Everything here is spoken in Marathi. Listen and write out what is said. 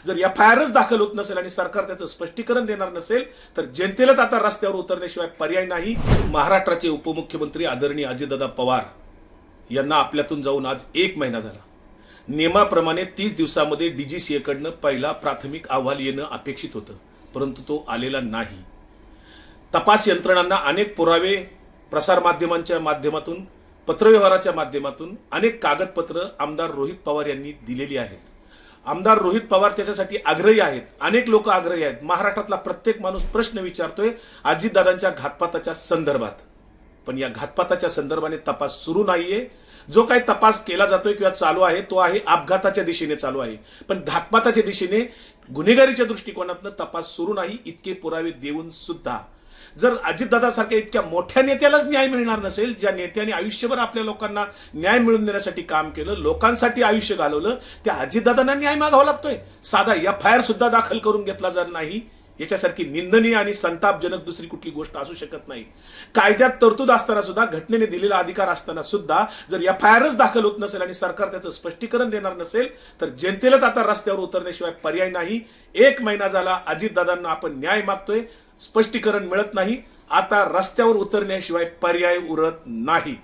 जर FIRच दाखल होत नसेल आणि सरकार त्याचं स्पष्टीकरण देणार नसेल तर जनतेलाच आता रस्त्यावर उतरण्याशिवाय पर्याय नाही। महाराष्ट्राचे उपमुख्यमंत्री आदरणीय अजितदादा पवार यांना आपल्यातून जाऊन आज 1 महिना झाला। नियमाप्रमाणे 30 दिवसांमध्ये DGCA कडनं पहिला प्राथमिक अहवाल येणं अपेक्षित होतं, परंतु तो आलेला नाही। तपास यंत्रणांना अनेक पुरावे प्रसार माध्यमांच्या माध्यमातून, पत्रव्यवहाराच्या माध्यमातून अनेक कागदपत्र आमदार रोहित पवार यांनी दिलेली आहेत। आमदार रोहित पवार त्याच्यासाठी आग्रही आहेत, अनेक लोक आग्रही आहेत। महाराष्ट्रातला प्रत्येक माणूस प्रश्न विचारतोय अजितदादांच्या घातपाताच्या संदर्भात, पण या घातपाताच्या संदर्भाने तपास सुरू नाहीये। जो काही तपास केला जातोय किंवा चालू आहे तो आहे अपघाताच्या दिशेने चालू आहे, पण घातपाताच्या दिशेने गुन्हेगारीच्या दृष्टिकोनातून तपास सुरू नाही। इतके पुरावे देऊन सुद्धा जर अजितदादासारख्या इतक्या मोठ्या नेत्यालाच न्याय मिळणार नसेल, ज्या नेत्याने आयुष्यभर आपल्या लोकांना न्याय मिळवून देण्यासाठी काम केलं, लोकांसाठी आयुष्य घालवलं, त्या अजितदादांना न्याय मागावा लागतोय। साधा FIR सुद्धा दाखल करून घेतला जात नाही। याच्यासारखी निंदनीय आणि संतापजनक दुसरी कुठली गोष्ट असू शकत नाही। कायद्यात तरतूद असताना सुद्धा, घटनेने दिलेला अधिकार असताना सुद्धा जर FIRच दाखल होत नसेल आणि सरकार त्याचं स्पष्टीकरण देणार नसेल तर जनतेलाच आता रस्त्यावर उतरण्याशिवाय पर्याय नाही। 1 महिना झाला अजितदादांना आपण न्याय मागतोय, स्पष्टीकरण मिळत नाही। आता रस्त्यावर उतरण्याशिवाय पर्याय उरत नाही।